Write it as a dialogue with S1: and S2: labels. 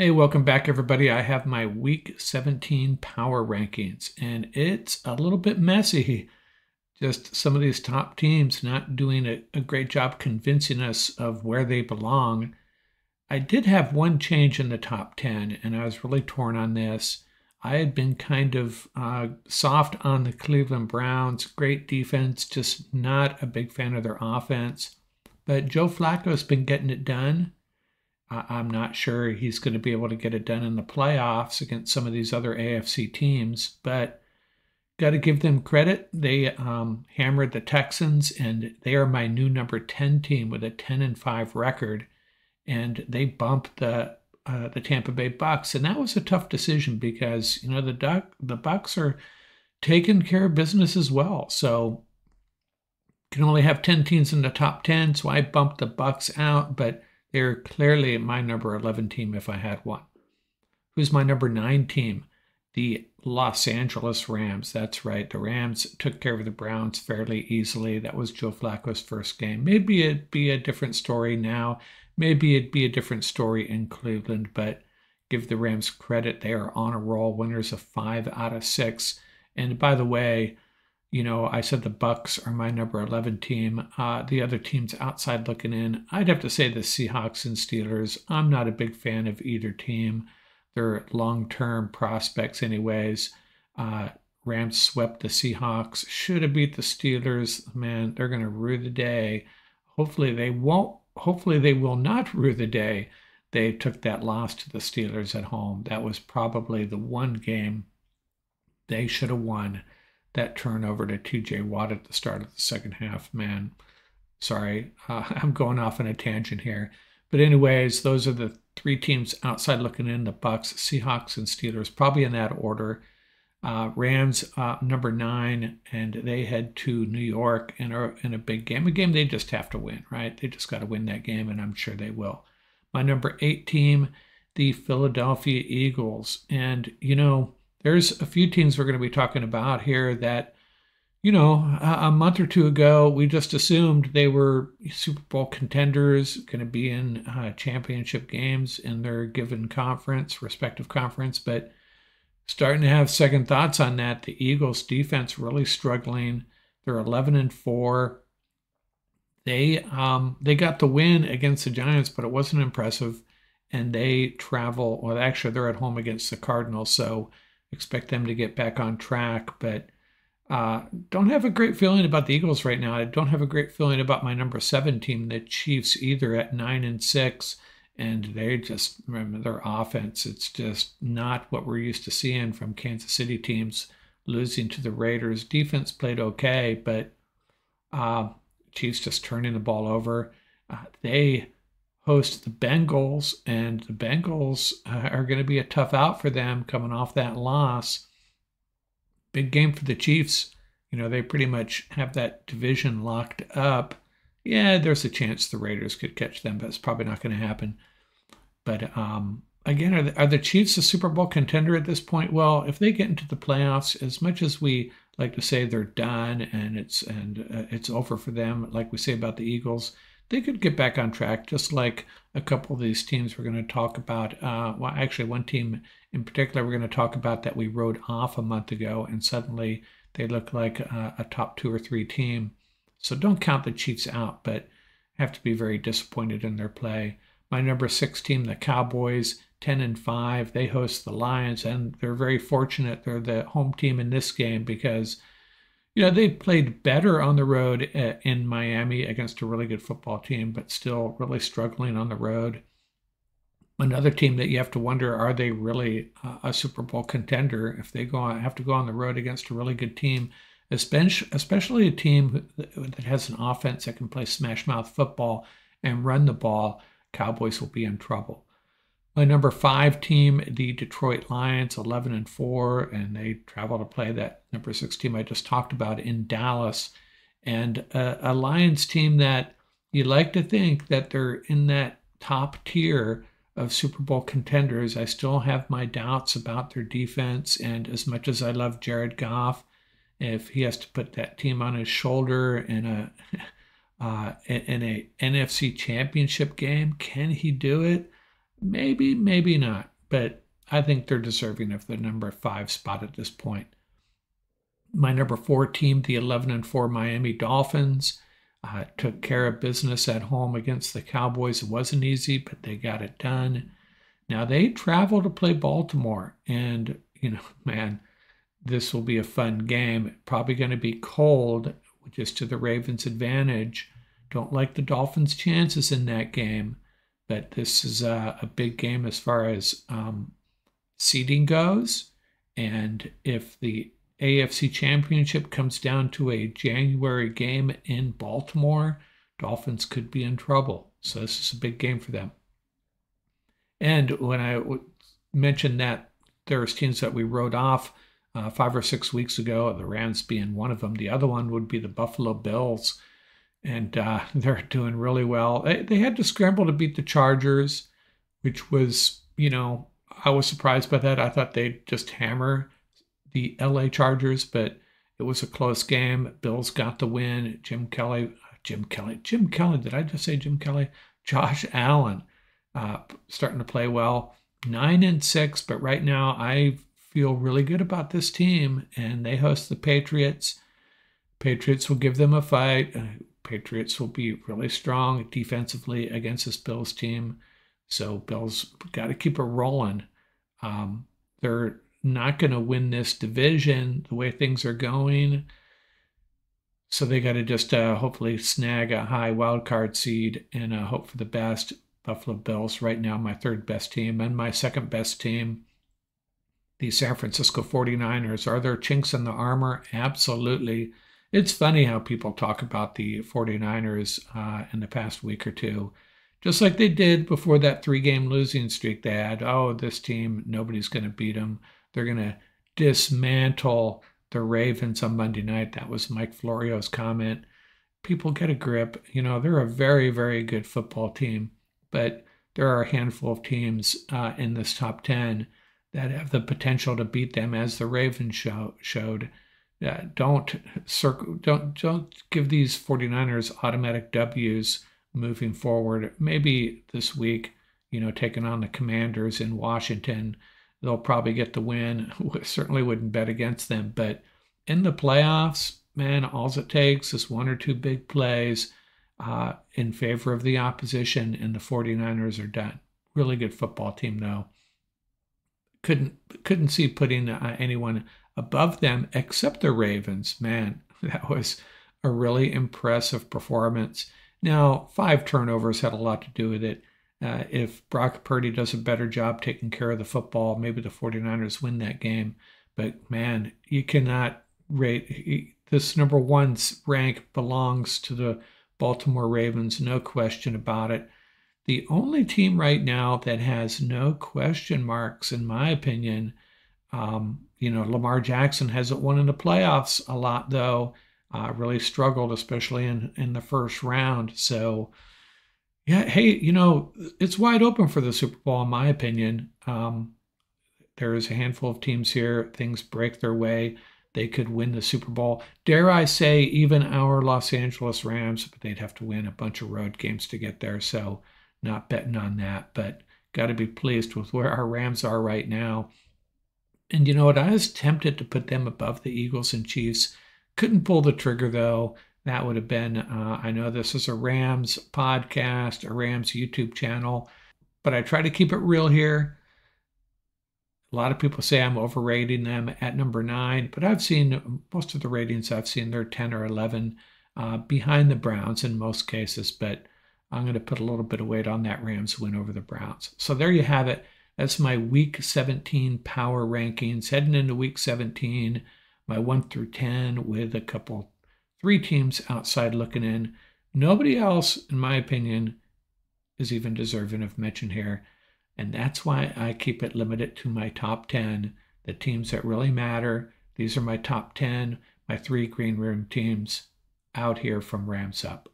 S1: Hey, welcome back, everybody. I have my Week 17 power rankings, and it's a little bit messy. Just some of these top teams not doing a great job convincing us of where they belong. I did have one change in the top 10, and I was really torn on this. I had been kind of soft on the Cleveland Browns. Great defense, just not a big fan of their offense. But Joe Flacco's been getting it done. I'm not sure he's going to be able to get it done in the playoffs against some of these other AFC teams, but got to give them credit. They hammered the Texans, and they are my new number 10 team with a 10-5 record, and they bumped the Tampa Bay Bucks, and that was a tough decision because the Bucks are taking care of business as well. So can only have 10 teams in the top 10, so I bumped the Bucks out, but they're clearly my number 11 team if I had one. Who's my number 9 team? The Los Angeles Rams. That's right. The Rams took care of the Browns fairly easily. That was Joe Flacco's first game. Maybe it'd be a different story now. Maybe it'd be a different story in Cleveland, but give the Rams credit. They are on a roll, winners of 5 out of 6. And by the way, I said the Bucks are my number 11 team. The other teams outside looking in, I'd have to say the Seahawks and Steelers. I'm not a big fan of either team. They're long-term prospects anyways. Rams swept the Seahawks. Should have beat the Steelers. Man, they're going to rue the day. Hopefully they won't. Hopefully they will not rue the day they took that loss to the Steelers at home. That was probably the one game they should have won. That turnover to TJ Watt at the start of the second half, man. Sorry, I'm going off on a tangent here. But anyways, those are the 3 teams outside looking in, the Bucks, Seahawks, and Steelers, probably in that order. Rams, number 9, and they head to New York in a big game, a game they just have to win, right? They just got to win that game, and I'm sure they will. My number 8 team, the Philadelphia Eagles. And, there's a few teams we're going to be talking about here that, a month or two ago, we just assumed they were Super Bowl contenders, going to be in championship games in their given respective conference. But starting to have second thoughts on that. The Eagles defense really struggling. They're 11-4. They got the win against the Giants, but it wasn't impressive. And they travel, well, actually, they're at home against the Cardinals, so expect them to get back on track, but don't have a great feeling about the Eagles right now. I don't have a great feeling about my number 7 team, the Chiefs, either at 9-6, and they just, remember their offense. It's just not what we're used to seeing from Kansas City teams losing to the Raiders. Defense played okay, but Chiefs just turning the ball over. They host the Bengals, and the Bengals are going to be a tough out for them coming off that loss. Big game for the Chiefs. They pretty much have that division locked up. Yeah, there's a chance the Raiders could catch them, but it's probably not going to happen. But again, are the Chiefs a Super Bowl contender at this point? Well, if they get into the playoffs, as much as we like to say they're done and it's over for them, like we say about the Eagles, they could get back on track, just like a couple of these teams we're going to talk about. Well, actually, one team in particular we're going to talk about that we wrote off a month ago, and suddenly they look like a top 2 or 3 team. So don't count the Chiefs out, but have to be very disappointed in their play. My number 6 team, the Cowboys, 10-5. They host the Lions, and they're very fortunate. They're the home team in this game because they played better on the road in Miami against a really good football team, but still really struggling on the road. Another team that you have to wonder, are they really a Super Bowl contender if they have to go on the road against a really good team, especially a team that has an offense that can play smash mouth football and run the ball? Cowboys will be in trouble. My number 5 team, the Detroit Lions, 11-4, and they travel to play that number 6 team I just talked about in Dallas. And a Lions team that you like to think that they're in that top tier of Super Bowl contenders. I still have my doubts about their defense, and as much as I love Jared Goff, if he has to put that team on his shoulder in a NFC Championship game, can he do it? Maybe, maybe not, but I think they're deserving of the number 5 spot at this point. My number 4 team, the 11-4 Miami Dolphins, took care of business at home against the Cowboys. It wasn't easy, but they got it done. Now they travel to play Baltimore, and man, this will be a fun game. Probably going to be cold, which is to the Ravens' advantage. Don't like the Dolphins' chances in that game, but this is a big game as far as seeding goes. And if the AFC Championship comes down to a January game in Baltimore, Dolphins could be in trouble. So this is a big game for them. And when I mentioned that there's teams that we wrote off 5 or 6 weeks ago, the Rams being one of them, the other one would be the Buffalo Bills. And they're doing really well. They had to scramble to beat the Chargers, which was, I was surprised by that. I thought they'd just hammer the LA Chargers, but it was a close game. Bills got the win. Jim Kelly, did I just say Jim Kelly? Josh Allen starting to play well. 9-6, but right now I feel really good about this team, and they host the Patriots. Patriots will give them a fight. Patriots will be really strong defensively against this Bills team. So Bills got to keep it rolling. They're not going to win this division the way things are going. So they got to just hopefully snag a high wild card seed and hope for the best. Buffalo Bills right now my third best team, and my second best team, the San Francisco 49ers. Are there chinks in the armor? Absolutely. It's funny how people talk about the 49ers in the past week or two, just like they did before that 3-game losing streak they had. Oh, this team, nobody's going to beat them. They're going to dismantle the Ravens on Monday night. That was Mike Florio's comment. People get a grip. They're a very, very good football team, but there are a handful of teams in this top 10 that have the potential to beat them, as the Ravens showed. Don't give these 49ers automatic W's moving forward. Maybe this week, taking on the Commanders in Washington, they'll probably get the win. Certainly wouldn't bet against them, but in the playoffs, man, all it takes is 1 or 2 big plays in favor of the opposition, and the 49ers are done. Really good football team, though. Couldn't see putting anyone above them except the Ravens. Man, that was a really impressive performance. Now, 5 turnovers had a lot to do with it. If Brock Purdy does a better job taking care of the football, maybe the 49ers win that game. But man, you cannot rate this. Number 1 rank belongs to the Baltimore Ravens, no question about it. The only team right now that has no question marks, in my opinion, Lamar Jackson hasn't won in the playoffs a lot, though. Really struggled, especially in the first round. So, yeah, hey, it's wide open for the Super Bowl, in my opinion. There is a handful of teams here. Things break their way. They could win the Super Bowl. Dare I say, even our Los Angeles Rams, but they'd have to win a bunch of road games to get there. So, not betting on that, but got to be pleased with where our Rams are right now. And you know what? I was tempted to put them above the Eagles and Chiefs. Couldn't pull the trigger, though. That would have been, I know this is a Rams podcast, a Rams YouTube channel, but I try to keep it real here. A lot of people say I'm overrating them at number 9, but I've seen most of the ratings I've seen, they're 10 or 11 behind the Browns in most cases, but I'm going to put a little bit of weight on that Rams win over the Browns. So there you have it. That's my Week 17 power rankings. Heading into Week 17, my 1 through 10 with 3 teams outside looking in. Nobody else, in my opinion, is even deserving of mention here. And that's why I keep it limited to my top 10, the teams that really matter. These are my top 10, my 3 green room teams out here from Rams Up.